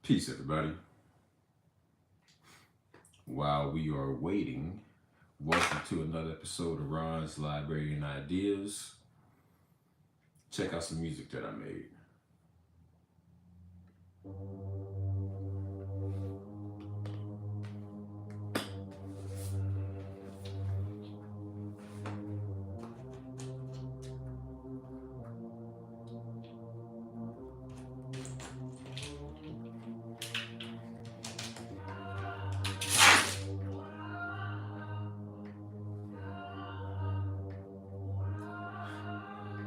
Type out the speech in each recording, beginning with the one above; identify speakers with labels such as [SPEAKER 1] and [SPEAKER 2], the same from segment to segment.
[SPEAKER 1] Peace, everybody. While we are waiting, welcome to another episode of Ron's Library and Ideas. Check out some music that I made.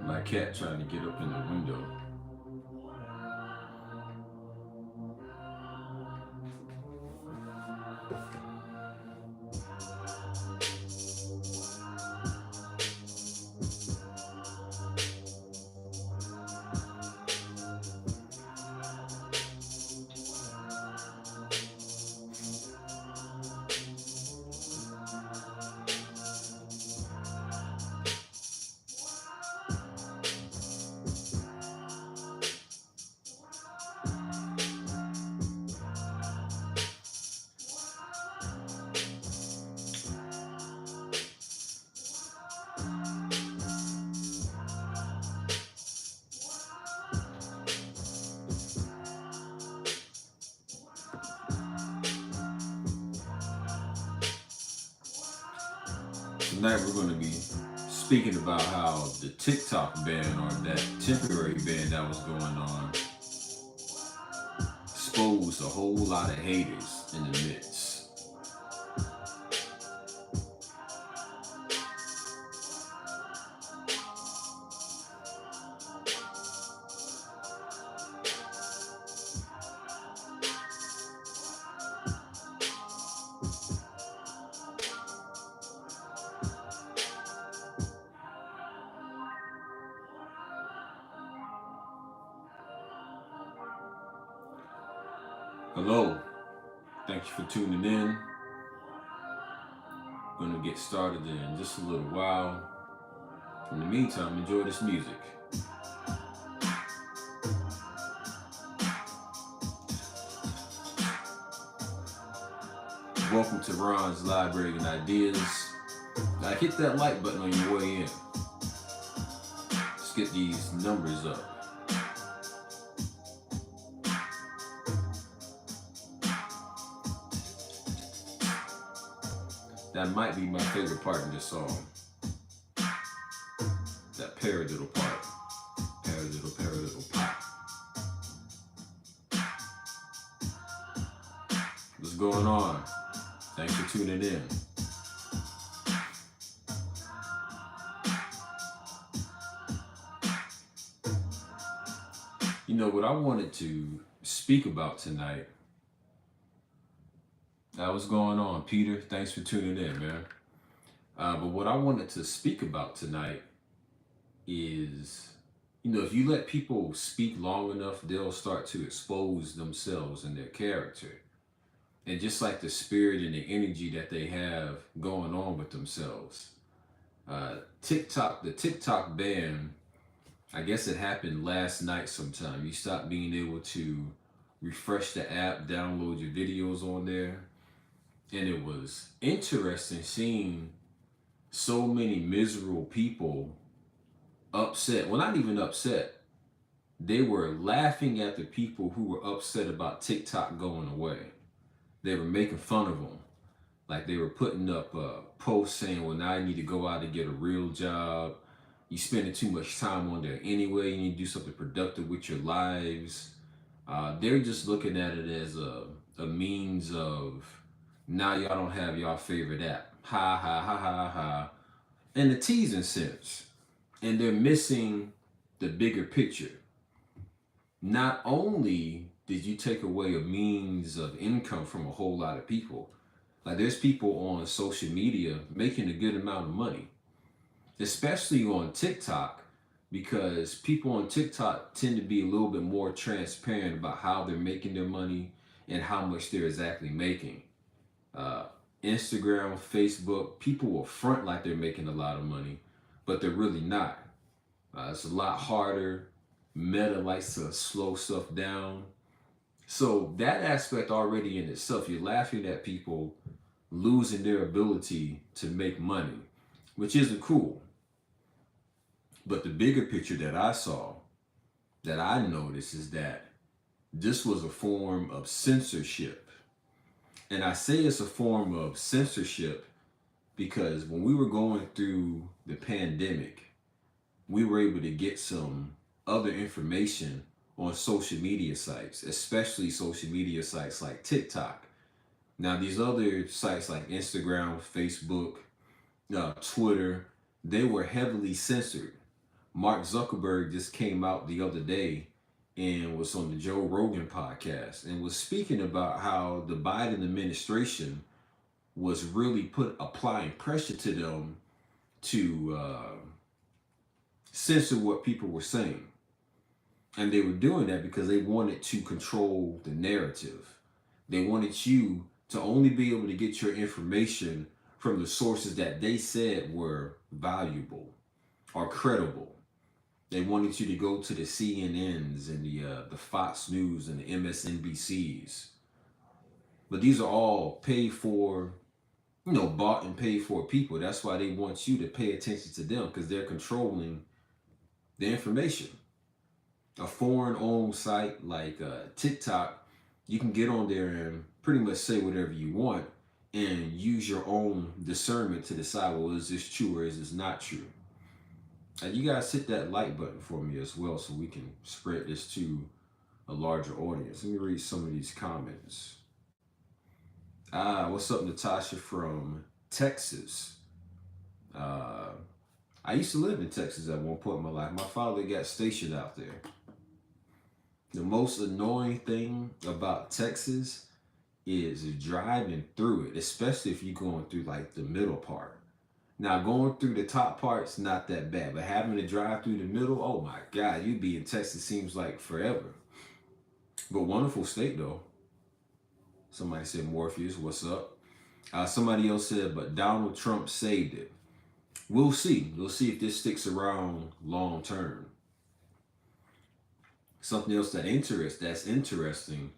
[SPEAKER 1] My cat trying to get up in the window. Tonight we're going to be speaking about how the TikTok ban or that temporary ban that was going on exposed a whole lot of haters in the midst. Hello, thank you for tuning in. Going to get started in just a little while. In the meantime, enjoy this music. Welcome to Ron's Library and Ideas. Now hit that like button on your way in. Let's get these numbers up. That might be my favorite part in this song. That paradiddle part. Paradiddle, paradiddle, pop. What's going on? Thanks for tuning in. You know what I wanted to speak about tonight. What's going on, Peter? Thanks for tuning in, man. But what I wanted to speak about tonight is, if you let people speak long enough, they'll start to expose themselves and their character. And just like the spirit and the energy that they have going on with themselves. The TikTok ban, I guess it happened last night sometime. You stopped being able to refresh the app, download your videos on there. And it was interesting seeing so many miserable people upset. Well, not even upset. They were laughing at the people who were upset about TikTok going away. They were making fun of them. Like they were putting up posts saying, well, now you need to go out and get a real job. You're spending too much time on there anyway. You need to do something productive with your lives. They're just looking at it as a means of, now y'all don't have y'all favorite app. Ha, ha, ha, ha, ha. And the teasing sense. And they're missing the bigger picture. Not only did you take away a means of income from a whole lot of people, like there's people on social media making a good amount of money, especially on TikTok, because people on TikTok tend to be a little bit more transparent about how they're making their money and how much they're exactly making. Instagram, Facebook, people will front like they're making a lot of money, but they're really not. It's a lot harder. Meta likes to slow stuff down. So that aspect already in itself, you're laughing at people losing their ability to make money, which isn't cool. But the bigger picture that I saw, that I noticed, is that this was a form of censorship. And I say it's a form of censorship because when we were going through the pandemic, we were able to get some other information on social media sites, especially social media sites like TikTok. Now, these other sites like Instagram, Facebook, Twitter, they were heavily censored. Mark Zuckerberg just came out the other day and was on the Joe Rogan podcast and was speaking about how the Biden administration was really applying pressure to them to censor what people were saying. And they were doing that because they wanted to control the narrative. They wanted you to only be able to get your information from the sources that they said were valuable or credible. They wanted you to go to the CNNs and the Fox News and the MSNBCs. But these are all paid for, bought and paid for people. That's why they want you to pay attention to them because they're controlling the information. A foreign owned site like TikTok, you can get on there and pretty much say whatever you want and use your own discernment to decide, well, is this true or is this not true? And you guys hit that like button for me as well so we can spread this to a larger audience. Let me read some of these comments. What's up, Natasha from Texas? I used to live in Texas at one point in my life. My father got stationed out there. The most annoying thing about Texas is driving through it, especially if you're going through like the middle part. Now, going through the top part's not that bad, but having to drive through the middle, oh my God, you'd be in Texas seems like forever. But wonderful state though. Somebody said Morpheus, what's up? Somebody else said, but Donald Trump saved it. We'll see. We'll see if this sticks around long term. Something else that's interesting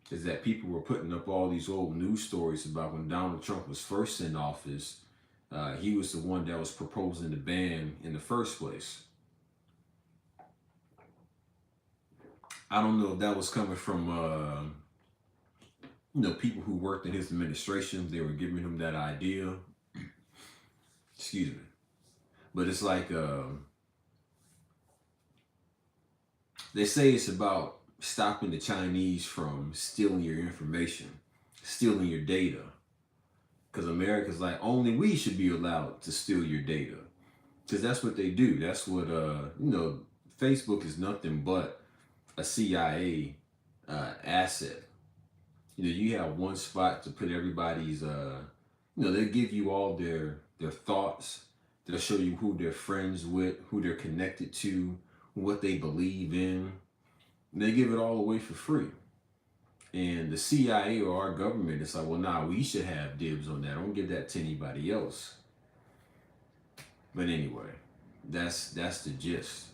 [SPEAKER 1] is that people were putting up all these old news stories about when Donald Trump was first in office. He was the one that was proposing the ban in the first place. I don't know if that was coming from, people who worked in his administration. They were giving him that idea. Excuse me. But it's like, they say it's about stopping the Chinese from stealing your information, stealing your data. Because America's like, only we should be allowed to steal your data. Because that's what they do. That's what, Facebook is nothing but a CIA asset. You have one spot to put everybody's, they'll give you all their thoughts. They'll show you who they're friends with, who they're connected to, what they believe in. And they give it all away for free. And the CIA or our government is like, well, nah, we should have dibs on that. Don't give that to anybody else. But anyway, that's the gist.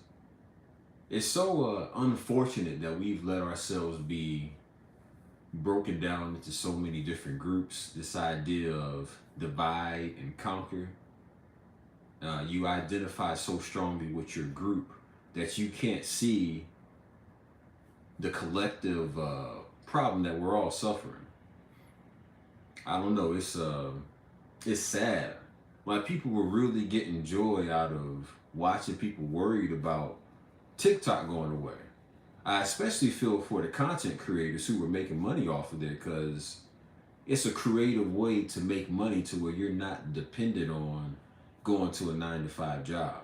[SPEAKER 1] It's so unfortunate that we've let ourselves be broken down into so many different groups. This idea of divide and conquer. You identify so strongly with your group that you can't see the collective problem that we're all suffering. I don't know. It's sad. Like people were really getting joy out of watching people worried about TikTok going away. I especially feel for the content creators who were making money off of it because it's a creative way to make money to where you're not dependent on going to a 9-to-5 job.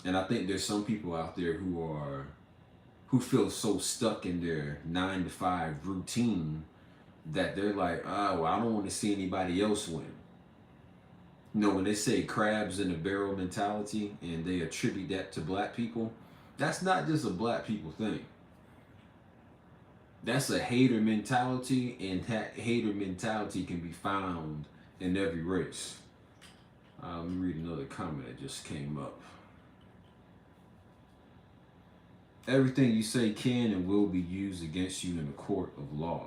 [SPEAKER 1] And I think there's some people out there who feel so stuck in their 9-to-5 routine that they're like, oh, well, I don't want to see anybody else win. When they say crabs in a barrel mentality and they attribute that to black people, that's not just a black people thing. That's a hater mentality, and that hater mentality can be found in every race. Let me read another comment that just came up. Everything you say can and will be used against you in the court of law.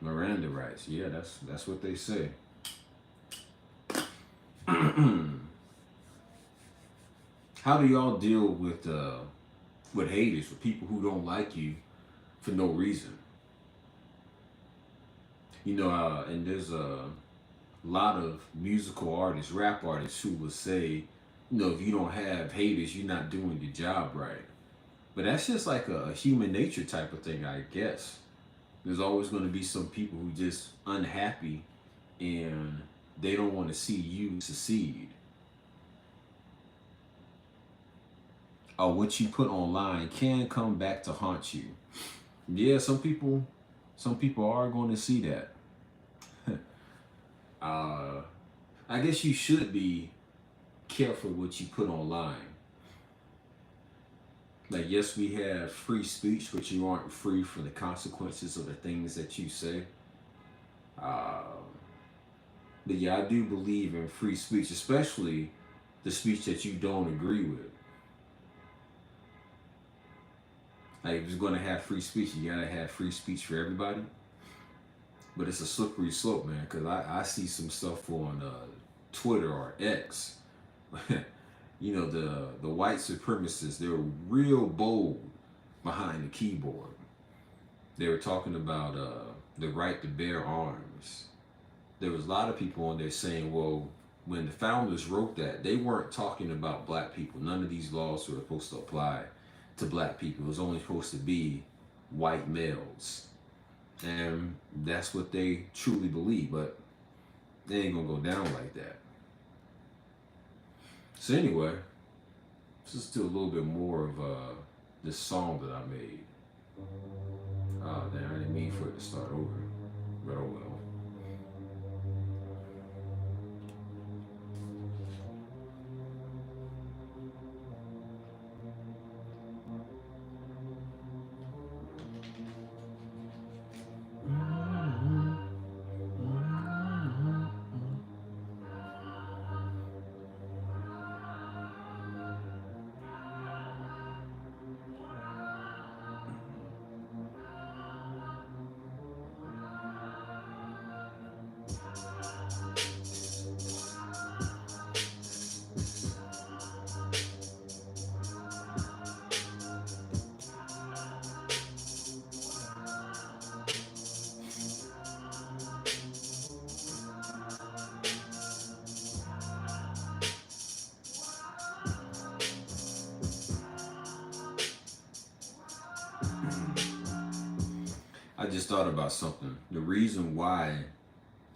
[SPEAKER 1] Miranda rights. Yeah, that's what they say. How do y'all deal with haters, with people who don't like you for no reason? And there's a lot of musical artists, rap artists, who will say, if you don't have haters, you're not doing your job right. But that's just like a human nature type of thing, I guess. There's always going to be some people who just unhappy and they don't want to see you succeed. Or what you put online can come back to haunt you. Yeah, some people are going to see that. uh, I guess you should be careful what you put online. Like, yes, we have free speech, but you aren't free from the consequences of the things that you say. Uh, but yeah, I do believe in free speech, especially the speech that you don't agree with. Like, if you're going to have free speech, you got to have free speech for everybody. But it's a slippery slope, man, because I see some stuff on Twitter or X. The white supremacists, they were real bold behind the keyboard. They were talking about the right to bear arms. There was a lot of people on there saying, well, when the founders wrote that, they weren't talking about black people. None of these laws were supposed to apply to black people. It was only supposed to be white males. And that's what they truly believe, but they ain't gonna go down like that. So anyway, let's just do a little bit more of this song that I made. Oh, damn, I didn't mean for it to start over, but oh well. I just thought about something. The reason why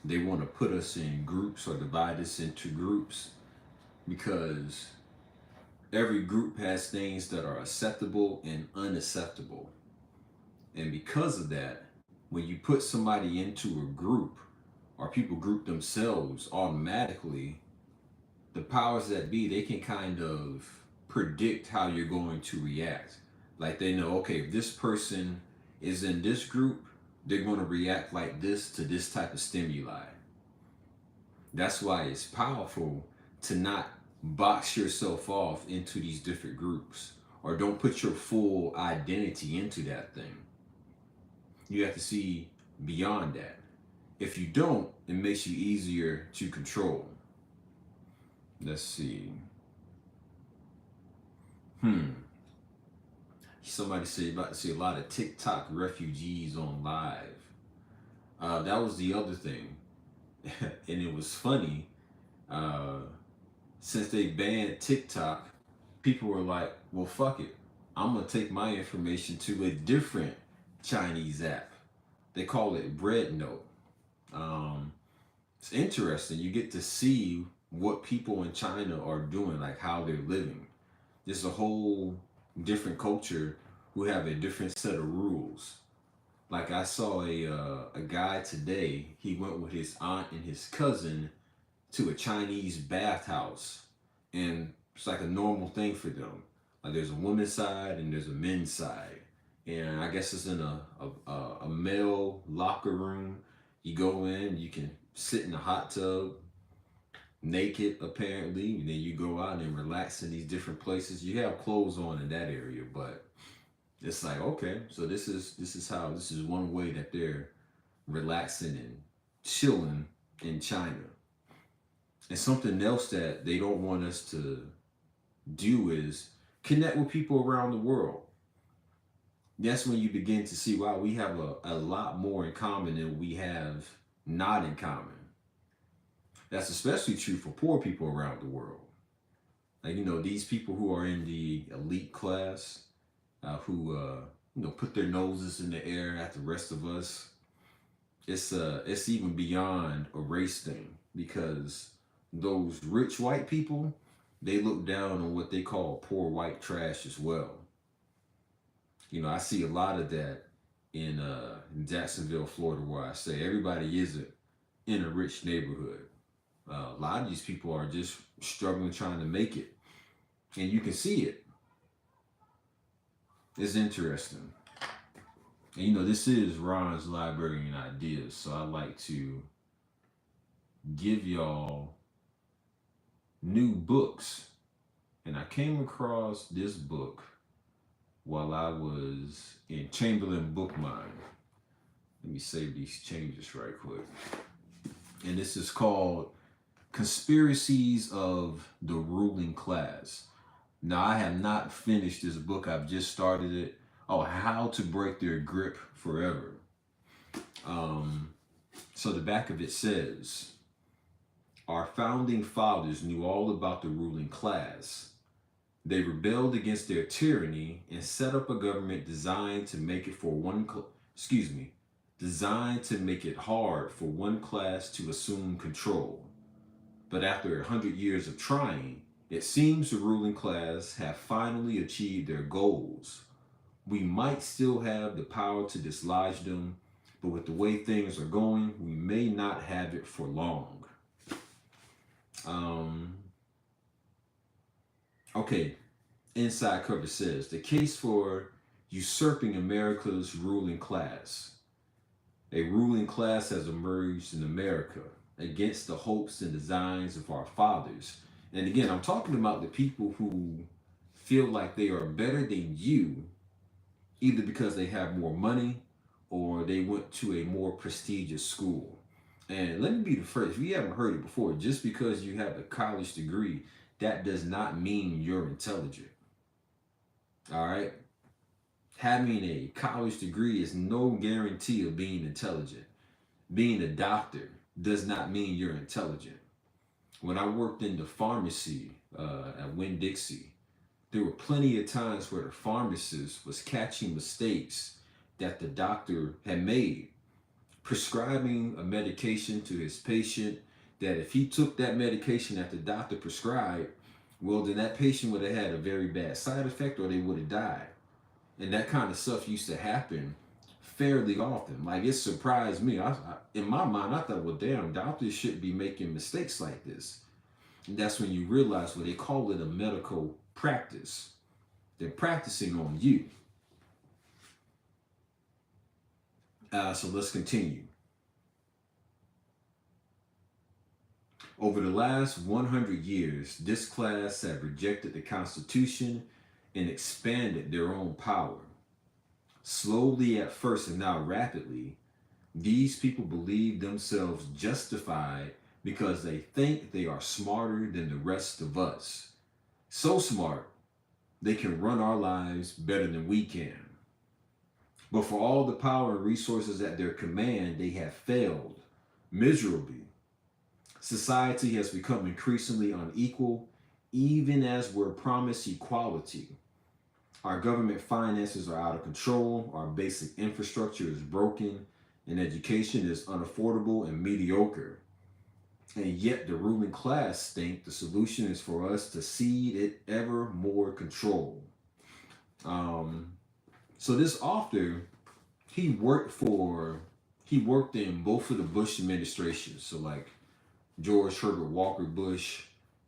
[SPEAKER 1] they want to put us in groups or divide us into groups, because every group has things that are acceptable and unacceptable. And because of that, when you put somebody into a group or people group themselves automatically, the powers that be, they can kind of predict how you're going to react. Like, they know, okay, if this person is in this group, they're going to react like this to this type of stimuli. That's why it's powerful to not box yourself off into these different groups, or don't put your full identity into that thing. You have to see beyond that. If you don't, it makes you easier to control. Let's see. Somebody said about to see a lot of TikTok refugees on live. That was the other thing. And it was funny. Since they banned TikTok, people were like, well, fuck it. I'm going to take my information to a different Chinese app. They call it Breadnote. It's interesting. You get to see what people in China are doing, like how they're living. There's a whole different culture who have a different set of rules. Like, I saw a guy today. He went with his aunt and his cousin to a Chinese bathhouse, and it's like a normal thing for them. Like, there's a woman's side and there's a men's side, and I guess it's in a male locker room. You go in, you can sit in the hot tub, naked apparently, and then you go out and relax in these different places. You have clothes on in that area, but it's like, okay, so this is one way that they're relaxing and chilling in China. And something else that they don't want us to do is connect with people around the world. That's when you begin to see, wow, we have a lot more in common than we have not in common. That's especially true for poor people around the world. Like, these people who are in the elite class, who, put their noses in the air at the rest of us. It's even beyond a race thing, because those rich white people, they look down on what they call poor white trash as well. I see a lot of that in Jacksonville, Florida, where I say everybody isn't in a rich neighborhood. A lot of these people are just struggling, trying to make it, and you can see it. It's interesting. And this is Ron's Librarian Ideas, so I like to give y'all new books. And I came across this book while I was in Chamberlain Book Mine. Let me save these changes right quick. And this is called Conspiracies of the Ruling Class. Now, I have not finished this book. I've just started it. Oh, How to Break Their Grip Forever. So the back of it says, our founding fathers knew all about the ruling class. They rebelled against their tyranny and set up a government designed to make it designed to make it hard for one class to assume control. But after 100 years of trying, it seems the ruling class have finally achieved their goals. We might still have the power to dislodge them, but with the way things are going, we may not have it for long. Okay, inside cover says, the case for usurping America's ruling class. A ruling class has emerged in America against the hopes and designs of our fathers. And again, I'm talking about the people who feel like they are better than you, either because they have more money or they went to a more prestigious school. And let me be the first, if you haven't heard it before, just because you have a college degree, that does not mean you're intelligent. All right? Having a college degree is no guarantee of being intelligent. Being a doctor does not mean you're intelligent. When I worked in the pharmacy at Winn-Dixie, there were plenty of times where the pharmacist was catching mistakes that the doctor had made, prescribing a medication to his patient that if he took that medication that the doctor prescribed, well, then that patient would have had a very bad side effect or they would have died. And that kind of stuff used to happen fairly often. Like, it surprised me. In my mind, I thought, well, damn, doctors shouldn't be making mistakes like this. And that's when you realize, well, they call it a medical practice. They're practicing on you. So let's continue. Over the last 100 years, this class have rejected the Constitution and expanded their own power. Slowly at first and now rapidly, these people believe themselves justified because they think they are smarter than the rest of us. So smart, they can run our lives better than we can. But for all the power and resources at their command, they have failed miserably. Society has become increasingly unequal, even as we're promised equality. Our government finances are out of control, our basic infrastructure is broken, and education is unaffordable and mediocre. And yet the ruling class think the solution is for us to cede it ever more control. So this author, he worked in both of the Bush administrations. So like George Herbert Walker Bush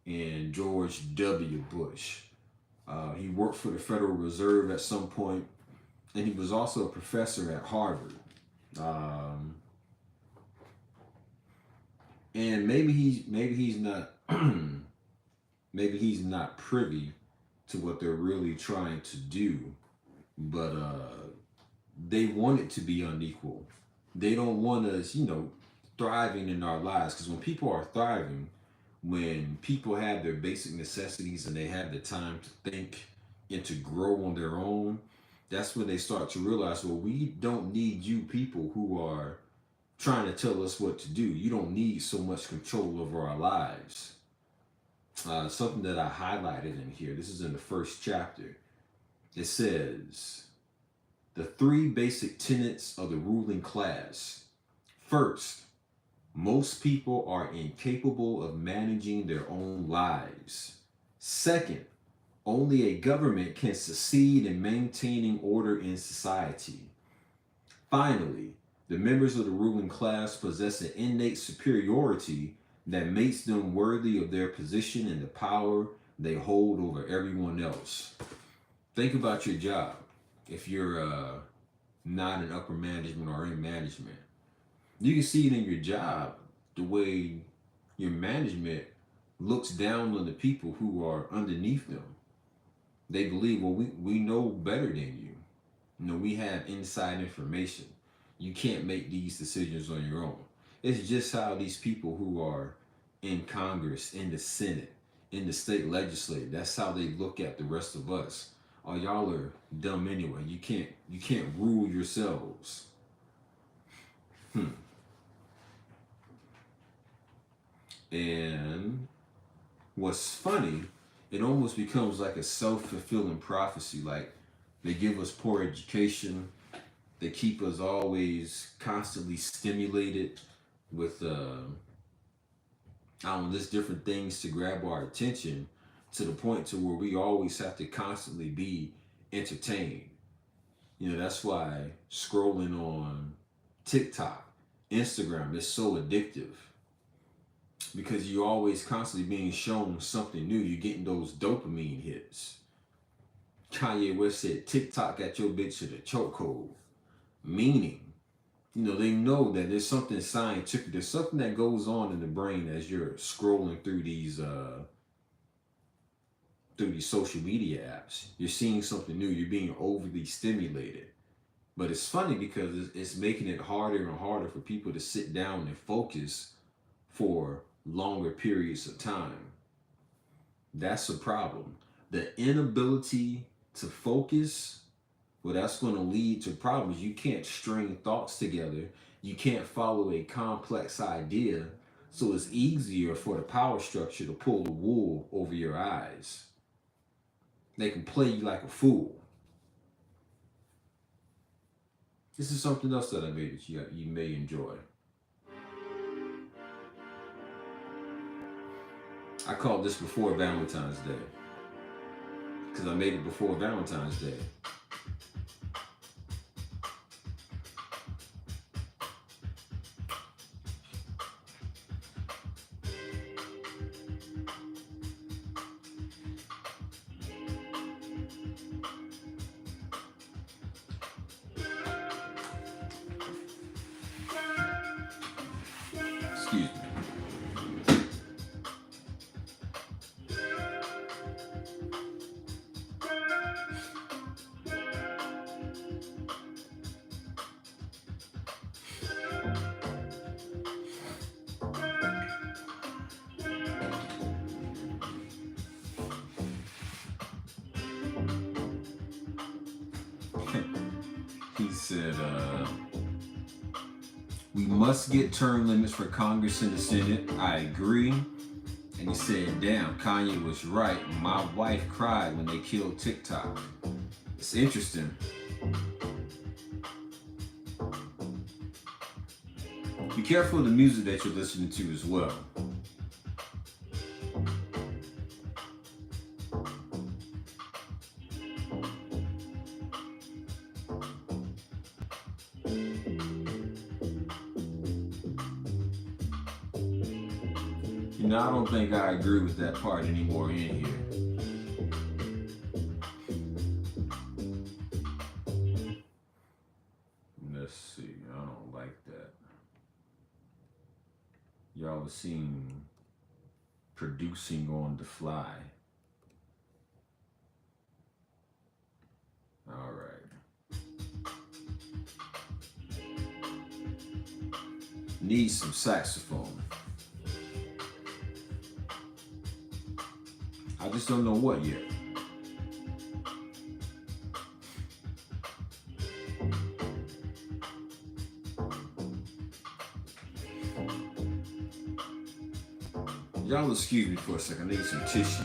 [SPEAKER 1] and George W. Bush. He worked for the Federal Reserve at some point, and he was also a professor at Harvard. And maybe he's not maybe he's not privy to what they're really trying to do, but they want it to be unequal. They don't want us, thriving in our lives. Because when people are thriving, when people have their basic necessities and they have the time to think and to grow on their own, that's when they start to realize, well, we don't need you people who are trying to tell us what to do. You don't need so much control over our lives. Something that I highlighted in here, this is in the first chapter. It says, the three basic tenets of the ruling class. First, most people are incapable of managing their own lives. Second, only a government can succeed in maintaining order in society. Finally, the members of the ruling class possess an innate superiority that makes them worthy of their position and the power they hold over everyone else. Think about your job. If you're not in upper management or in management, you can see it in your job, the way your management looks down on the people who are underneath them. They believe, well, we know better than you. We have inside information. You can't make these decisions on your own. It's just how these people who are in Congress, in the Senate, in the state legislature, that's how they look at the rest of us. Oh, y'all are dumb anyway. You can't rule yourselves. And what's funny, it almost becomes like a self-fulfilling prophecy. Like, they give us poor education. They keep us always constantly stimulated with I don't know, just different things to grab our attention, to the point to where we always have to constantly be entertained. That's why scrolling on TikTok, Instagram is so addictive, because you're always constantly being shown something new. You're getting those dopamine hits. Kanye West said TikTok got your bitch to the chokehold. Meaning, they know that there's something scientific, there's something that goes on in the brain as you're scrolling through these social media apps. You're seeing something new, you're being overly stimulated. But it's funny because it's making it harder and harder for people to sit down and focus for longer periods of time. That's a problem. The inability to focus, well, that's going to lead to problems. You can't string thoughts together. You can't follow a complex idea. So it's easier for the power structure to pull the wool over your eyes. They can play you like a fool. This is something else that I made that you may enjoy. I called this Before Valentine's Day, because I made it before Valentine's Day. Excuse me. He said, we must get term limits for Congress and the Senate. I agree. And he said, damn, Kanye was right. My wife cried when they killed TikTok. It's interesting. Be careful of the music that you're listening to as well. I don't think I agree with that part anymore in here. Let's see. I don't like that. y'all have seen producing on the fly. All right. Need some saxophone. I just don't know what yet. Y'all excuse me for a second. I need some tissue.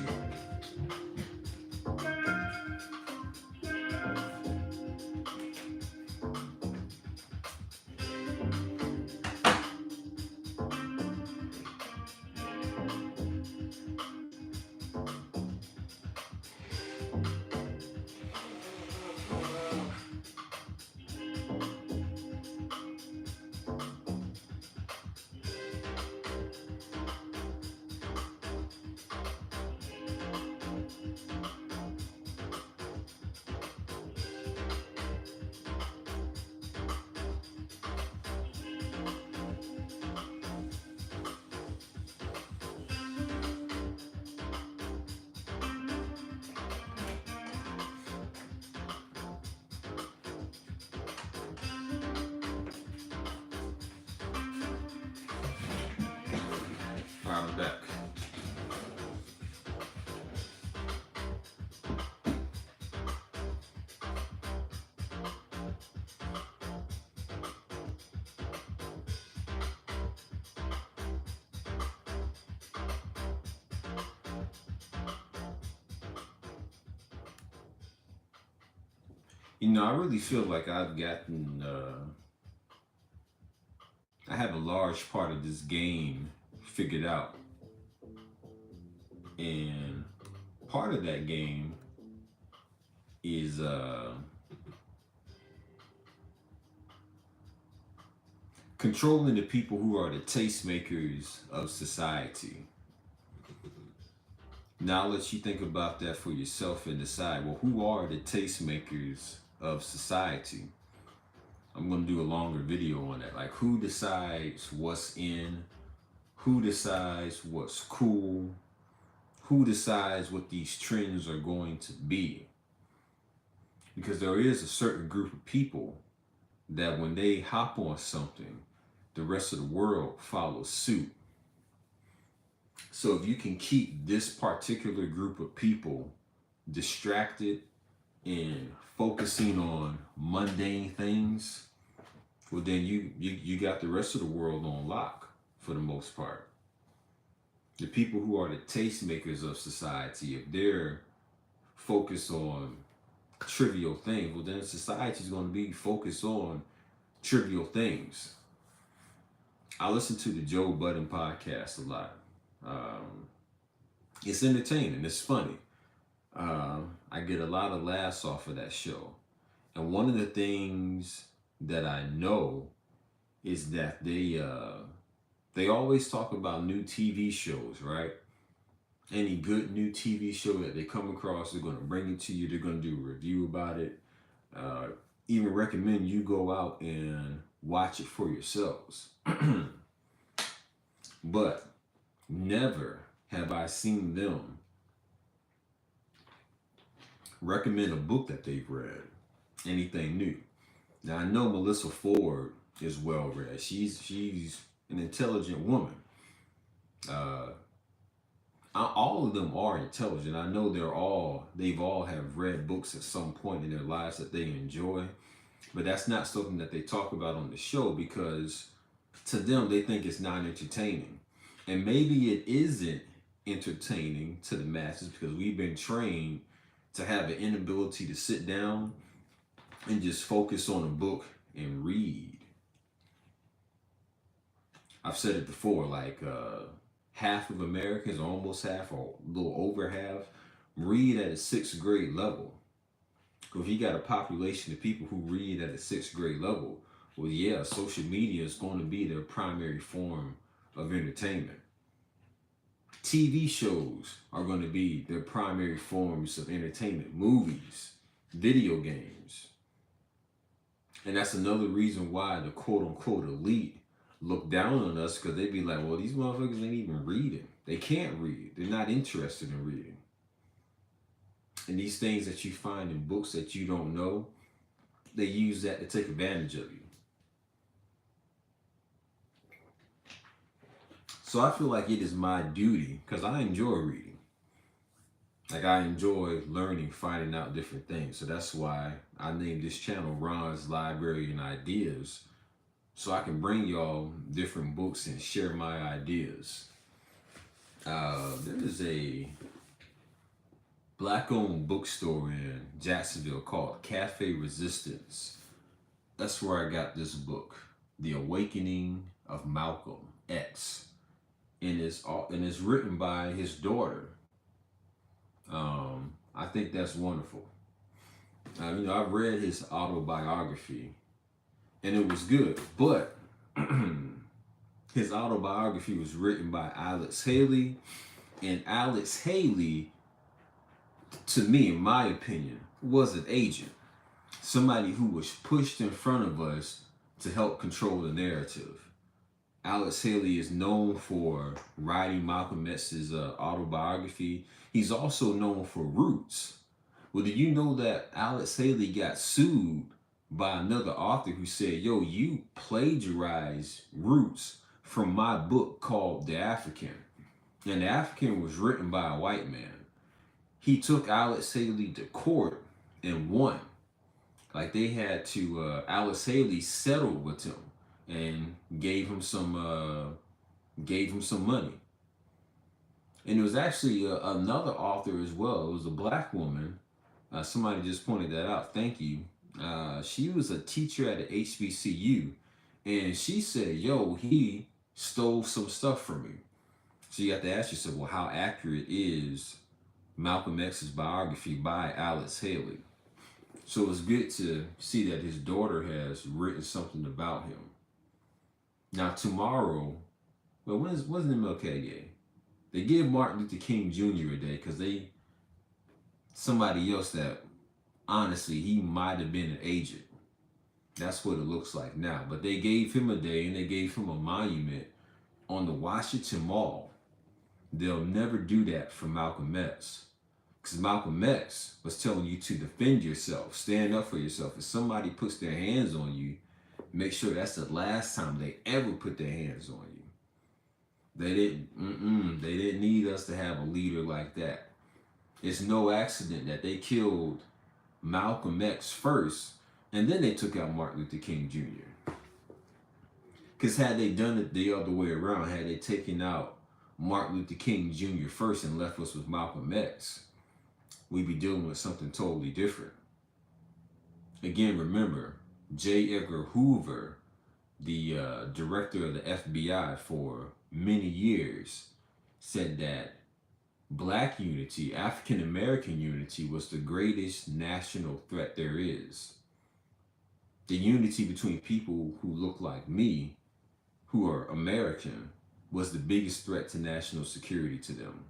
[SPEAKER 1] All right, I'm back. I really feel like I have a large part of this game figured out. And part of that game is controlling the people who are the tastemakers of society. Now I'll let you think about that for yourself and decide, well, who are the tastemakers of society? I'm going to do a longer video on that. Like, who decides what's in? Who decides what's cool? Who decides what these trends are going to be? Because there is a certain group of people that when they hop on something, the rest of the world follows suit. So if you can keep this particular group of people distracted and focusing on mundane things, well, then you got the rest of the world on lock for the most part. The people who are the tastemakers of society, if they're focused on trivial things, well, then society is going to be focused on trivial things. I listen to the Joe Budden podcast a lot. It's entertaining. It's funny. I get a lot of laughs off of that show. And one of the things that I know is that they always talk about new TV shows, right? Any good new TV show that they come across, they're going to bring it to you. They're going to do a review about it. Even recommend you go out and watch it for yourselves. But never have I seen them recommend a book that they've read, anything new. Now I know Melissa Ford is well read. She's an intelligent woman. All of them are intelligent. I know they've all have read books at some point in their lives that they enjoy, but that's not something that they talk about on the show because to them they think it's not entertaining. And maybe it isn't entertaining to the masses because we've been trained to have an inability to sit down and just focus on a book and read. I've said it before, like half of Americans, almost half, or a little over half, read at a 6th grade level. If you got a population of people who read at a 6th grade level, well, yeah, social media is going to be their primary form of entertainment. TV shows are going to be their primary forms of entertainment. Movies, video games. And that's another reason why the quote unquote elite look down on us because they be like, well, these motherfuckers ain't even reading. They can't read. They're not interested in reading. And these things that you find in books that you don't know, they use that to take advantage of you. So I feel like it is my duty, because I enjoy reading. Like, I enjoy learning, finding out different things. So that's why I named this channel Ron's Library and Ideas, so I can bring y'all different books and share my ideas. There is a black-owned bookstore in Jacksonville called Cafe Resistance. That's where I got this book, The Awakening of Malcolm X, and it's written by his daughter. I think that's wonderful. I've read his autobiography, and it was good, but his autobiography was written by Alex Haley, and Alex Haley, to me, in my opinion, was an agent. Somebody who was pushed in front of us to help control the narrative. Alex Haley is known for writing Malcolm X's autobiography. He's also known for Roots. Well, do you know that Alex Haley got sued by another author who said, yo, you plagiarized Roots from my book called The African. And The African was written by a white man. He took Alex Haley to court and won. Like, they had to, Alex Haley settled with him and gave him some money. And it was actually another author as well. It was a black woman. Somebody just pointed that out. Thank you. She was a teacher at the HBCU, and she said, yo, he stole some stuff from me. So you have to ask yourself, well, how accurate is Malcolm X's biography by Alex Haley? So it's good to see that his daughter has written something about him. Now tomorrow, well, when's MLK Day? They give Martin Luther King Jr. a day because somebody else that honestly he might have been an agent. That's what it looks like now. But they gave him a day, and they gave him a monument on the Washington Mall. They'll never do that for Malcolm X, because Malcolm X was telling you to defend yourself, stand up for yourself. If somebody puts their hands on you, make sure that's the last time they ever put their hands on you. They didn't need us to have a leader like that. It's no accident that they killed Malcolm X first, and then they took out Martin Luther King Jr. Because had they done it the other way around, had they taken out Martin Luther King Jr. first and left us with Malcolm X, we'd be dealing with something totally different. Again, remember, J. Edgar Hoover, the director of the FBI for many years, said that Black unity, African American unity, was the greatest national threat there is. The unity between people who look like me, who are American, was the biggest threat to national security to them.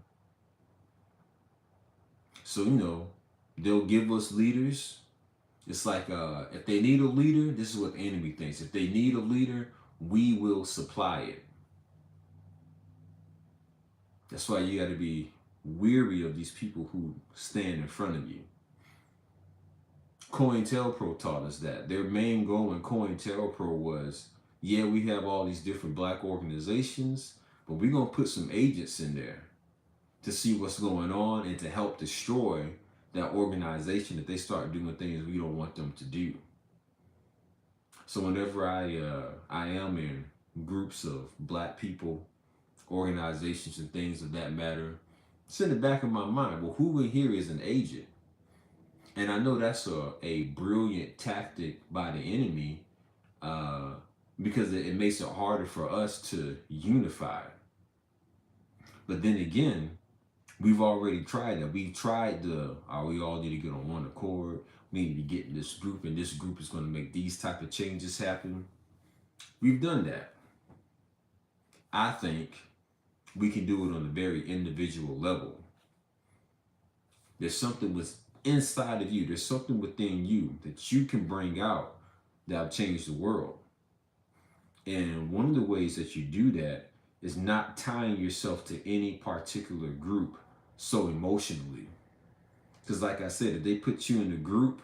[SPEAKER 1] So, they'll give us leaders. It's like, if they need a leader, this is what the enemy thinks. If they need a leader, we will supply it. That's why you got to be weary of these people who stand in front of you. COINTELPRO taught us that. Their main goal in COINTELPRO was, yeah, we have all these different black organizations, but we're going to put some agents in there to see what's going on and to help destroy that organization if they start doing things we don't want them to do. So whenever I am in groups of black people, organizations and things of that matter, it's in the back of my mind, well, who in here is an agent? And I know that's a brilliant tactic by the enemy, because it makes it harder for us to unify. But then again, we've already tried that. We've tried we all need to get on one accord. We need to get in this group, and this group is going to make these type of changes happen. We've done that. I think we can do it on a very individual level. There's something with inside of you. There's something within you that you can bring out that'll change the world. And one of the ways that you do that is not tying yourself to any particular group so emotionally. Because, like I said, if they put you in a group,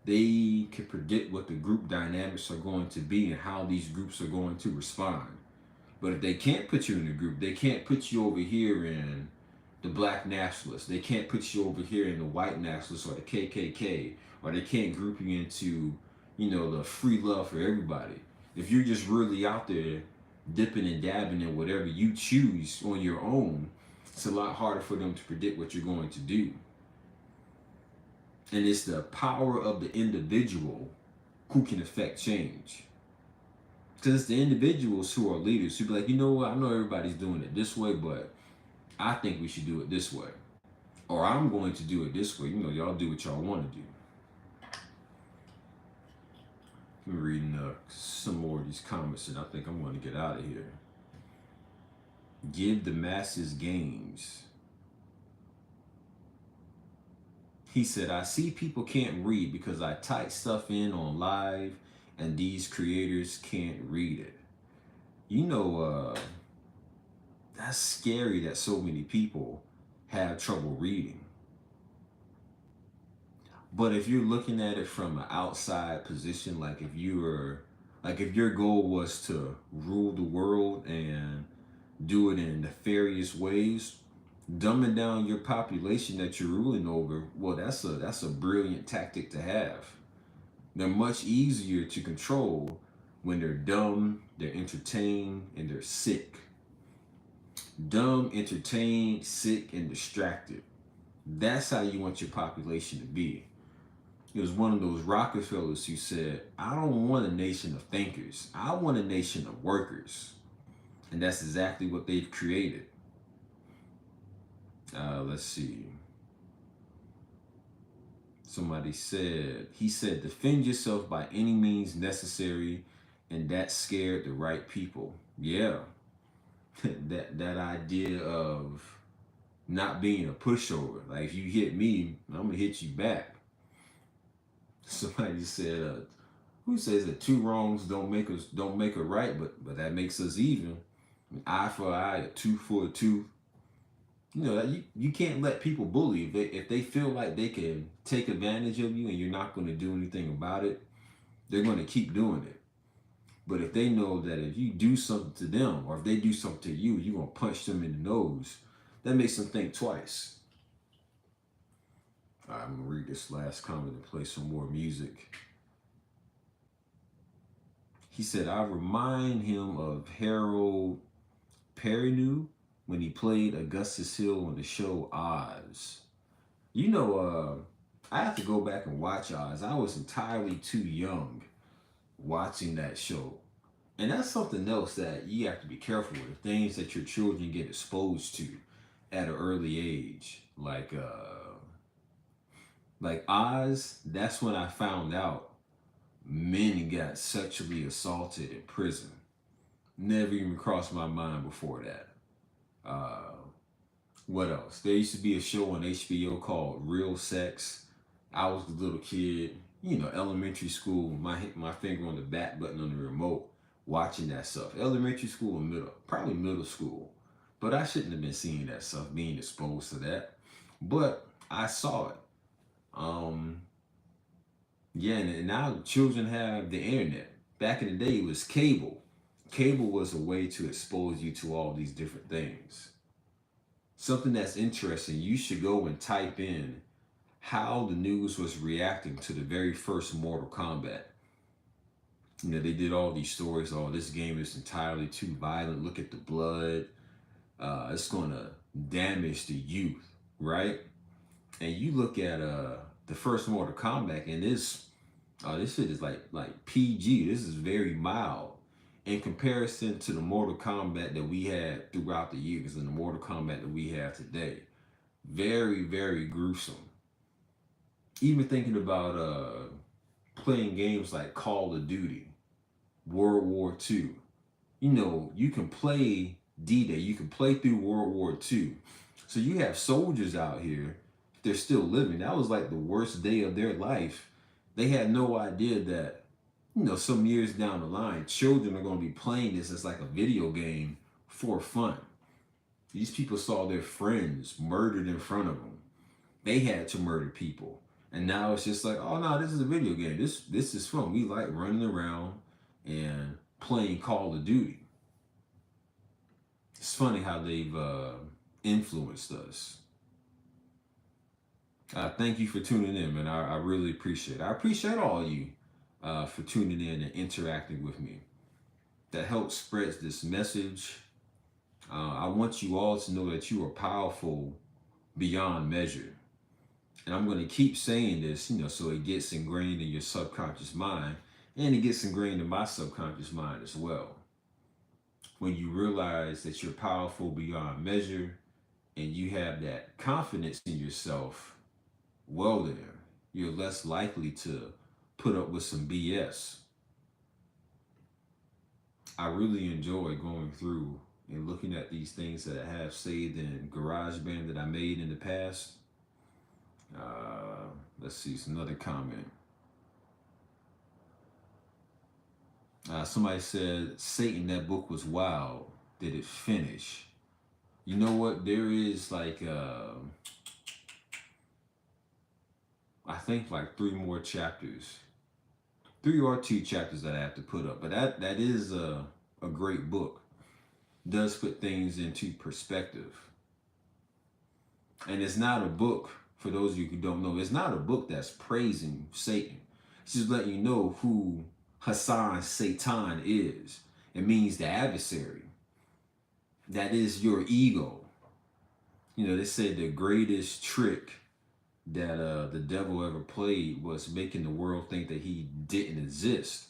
[SPEAKER 1] they can predict what the group dynamics are going to be and how these groups are going to respond. But if they can't put you in a group, they can't put you over here in the black nationalists. They can't put you over here in the white nationalists or the KKK, or they can't group you into, the free love for everybody. If you're just really out there dipping and dabbing in whatever you choose on your own, it's a lot harder for them to predict what you're going to do. And it's the power of the individual who can affect change. Because it's the individuals who are leaders who be like, you know what, I know everybody's doing it this way, but I think we should do it this way. Or I'm going to do it this way. Y'all do what y'all want to do. I'm reading some more of these comments and I think I'm going to get out of here. Give the masses games. He said, I see people can't read because I type stuff in on live and these creators can't read it. That's scary that so many people have trouble reading. But if you're looking at it from an outside position, like if your goal was to rule the world and do it in nefarious ways, dumbing down your population that you're ruling over, well, that's a brilliant tactic to have. They're much easier to control when they're dumb, they're entertained, and they're sick. Dumb, entertained, sick, and distracted. That's how you want your population to be. It was one of those Rockefellers who said, I don't want a nation of thinkers. I want a nation of workers. And that's exactly what they've created. Let's see. Somebody said, defend yourself by any means necessary, and that scared the right people. Yeah. that idea of not being a pushover. Like, if you hit me, I'm going to hit you back. Somebody said, who says that two wrongs don't make a right, but that makes us even. An eye for an eye, a tooth for a tooth. You can't let people bully. If they feel like they can take advantage of you and you're not going to do anything about it, they're going to keep doing it. But if they know that if you do something to them or if they do something to you, you're going to punch them in the nose, that makes them think twice. All right, I'm going to read this last comment and play some more music. He said, I remind him of Harold Perrineau when he played Augustus Hill on the show Oz. I have to go back and watch Oz. I was entirely too young watching that show. And that's something else that you have to be careful with. Things that your children get exposed to at an early age. Like Oz, that's when I found out men got sexually assaulted in prison. Never even crossed my mind before that. What else? There used to be a show on HBO called Real Sex. I was a little kid, elementary school, my finger on the back button on the remote, watching that stuff. Elementary school and probably middle school. But I shouldn't have been seeing that stuff, being exposed to that. But I saw it. Yeah, and now children have the internet. Back in the day, it was cable. Cable was a way to expose you to all these different things. Something that's interesting, you should go and type in how the news was reacting to the very first Mortal Kombat. They did all these stories. Oh, this game is entirely too violent. Look at the blood. It's going to damage the youth, right? And you look at the first Mortal Kombat, and this shit is like PG. This is very mild in comparison to the Mortal Kombat that we had throughout the years and the Mortal Kombat that we have today. Very, very gruesome. Even thinking about playing games like Call of Duty, World War II. You can play D-Day. You can play through World War II. So you have soldiers out here, they're still living. That was like the worst day of their life. They had no idea that some years down the line, children are going to be playing this as like a video game for fun. These people saw their friends murdered in front of them. They had to murder people. And now it's just like, oh no, this is a video game. This is fun. We like running around and playing Call of Duty. It's funny how they've influenced us. Thank you for tuning in, man. I really appreciate it. I appreciate all of you for tuning in and interacting with me. That helps spread this message. I want you all to know that you are powerful beyond measure. And I'm going to keep saying this, so it gets ingrained in your subconscious mind, and it gets ingrained in my subconscious mind as well. When you realize that you're powerful beyond measure and you have that confidence in yourself, well then, you're less likely to put up with some BS. I really enjoy going through and looking at these things that I have saved in GarageBand that I made in the past. Let's see, it's another comment. Somebody said, Satan, that book was wild. Did it finish? You know what? There is like, I think like 3 more chapters. 3 or 2 chapters that I have to put up. But that is a great book. Does put things into perspective. And it's not a book, for those of you who don't know, it's not a book that's praising Satan. It's just letting you know who Hassan Satan is. It means the adversary. That is your ego. They said the greatest trick that the devil ever played was making the world think that he didn't exist.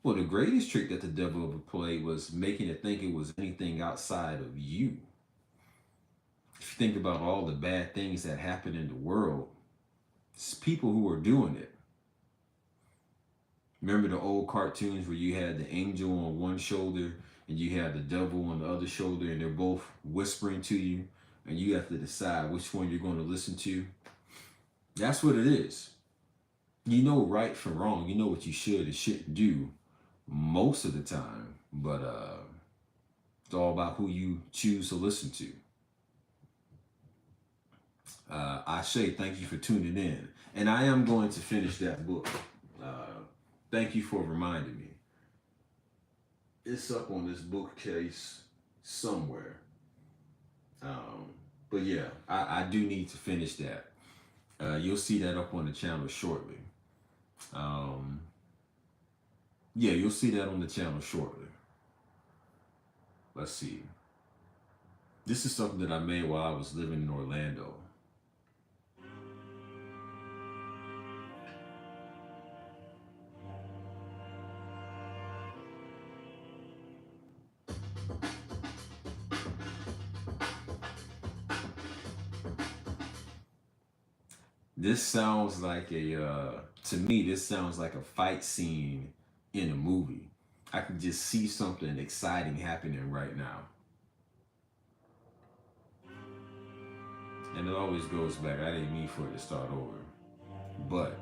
[SPEAKER 1] Well, the greatest trick that the devil ever played was making it think it was anything outside of you. If you think about all the bad things that happen in the world, it's people who are doing it. Remember the old cartoons where you had the angel on one shoulder and you had the devil on the other shoulder, and they're both whispering to you, and you have to decide which one you're going to listen to? That's what it is. You know right from wrong. You know what you should and shouldn't do most of the time, but it's all about who you choose to listen to. Ashe, thank you for tuning in. And I am going to finish that book. Thank you for reminding me. It's up on this bookcase somewhere. But yeah, I do need to finish that. You'll see that up on the channel shortly. Yeah, you'll see that on the channel shortly. Let's see. This is something that I made while I was living in Orlando. This sounds like to me, this sounds like a fight scene in a movie. I can just see something exciting happening right now. And it always goes back. I didn't mean for it to start over. But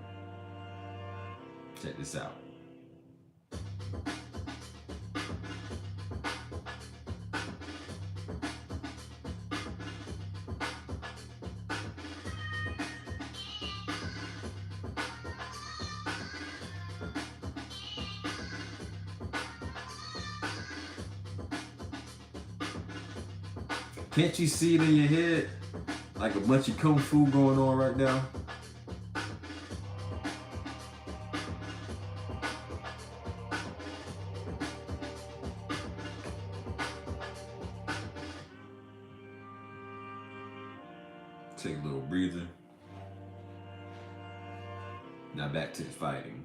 [SPEAKER 1] check this out. Can't you see it in your head? Like a bunch of kung fu going on right now? Take a little breather. Now back to the fighting.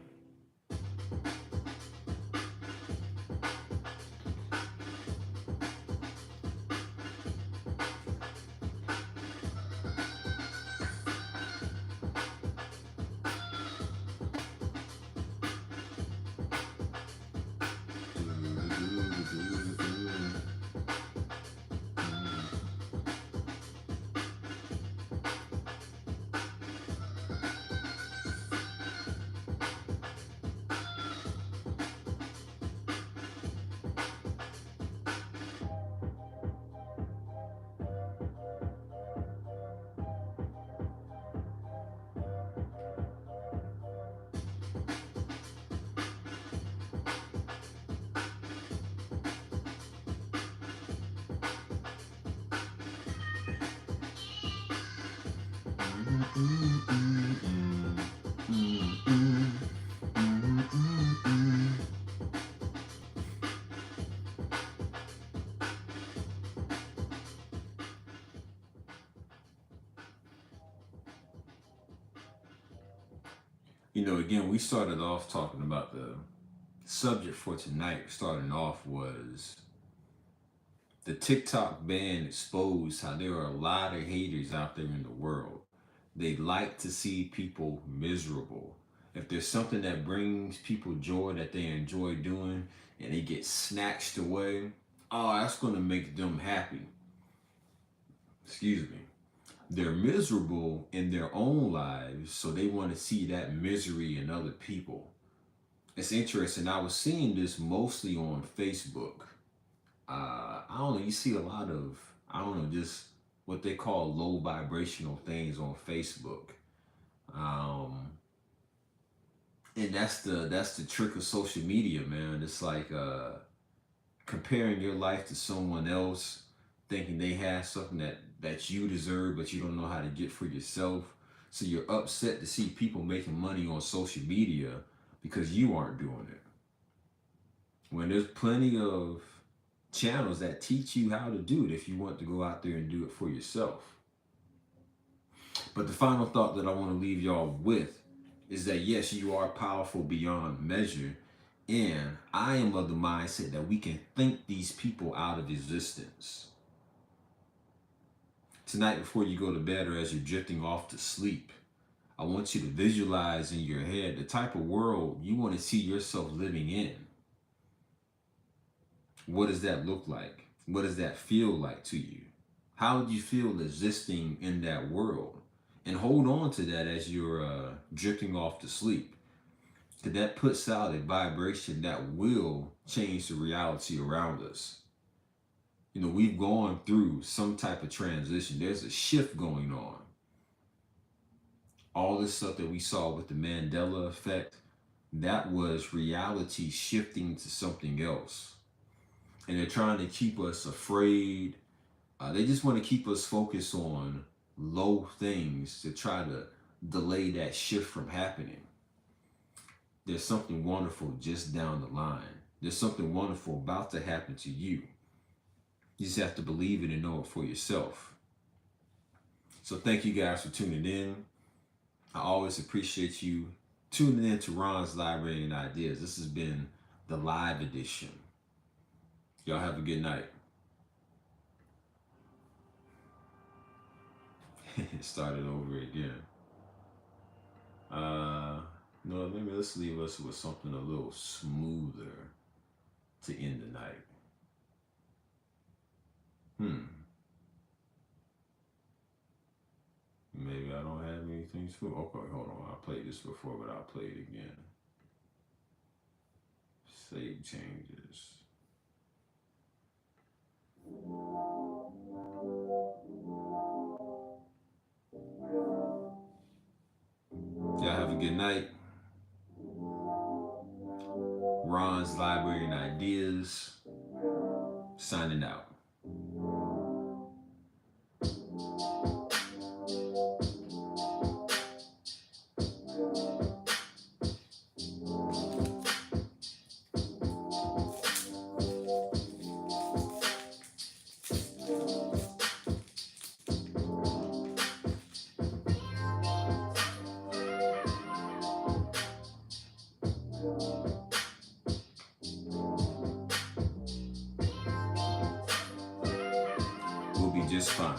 [SPEAKER 1] Again, we started off talking about the subject for tonight. Starting off was the TikTok ban exposed how there are a lot of haters out there in the world. They like to see people miserable. If there's something that brings people joy that they enjoy doing and it gets snatched away, oh, that's going to make them happy. Excuse me. They're miserable in their own lives, so they want to see that misery in other people. It's interesting. I was seeing this mostly on Facebook. I don't know. You see a lot of, I don't know, just what they call low vibrational things on Facebook. And that's the trick of social media, man. It's like comparing your life to someone else, thinking they have something that you deserve, but you don't know how to get for yourself. So you're upset to see people making money on social media because you aren't doing it. When there's plenty of channels that teach you how to do it if you want to go out there and do it for yourself. But the final thought that I want to leave y'all with is that yes, you are powerful beyond measure. And I am of the mindset that we can think these people out of existence. Tonight, before you go to bed or as you're drifting off to sleep, I want you to visualize in your head the type of world you want to see yourself living in. What does that look like? What does that feel like to you? How do you feel existing in that world? And hold on to that as you're drifting off to sleep. Because that puts out a vibration that will change the reality around us. We've gone through some type of transition. There's a shift going on. All this stuff that we saw with the Mandela effect, that was reality shifting to something else. And they're trying to keep us afraid. They just want to keep us focused on low things to try to delay that shift from happening. There's something wonderful just down the line. There's something wonderful about to happen to you. You just have to believe it and know it for yourself. So thank you guys for tuning in. I always appreciate you tuning in to Ron's Library and Ideas. This has been the live edition. Y'all have a good night. It started over again. No, maybe let's leave us with something a little smoother to end the night. Maybe I don't have anything smooth. Okay, hold on. I played this before, but I'll play it again. Save changes. Y'all have a good night. Ron's Library and Ideas, signing out. We'll be just fine.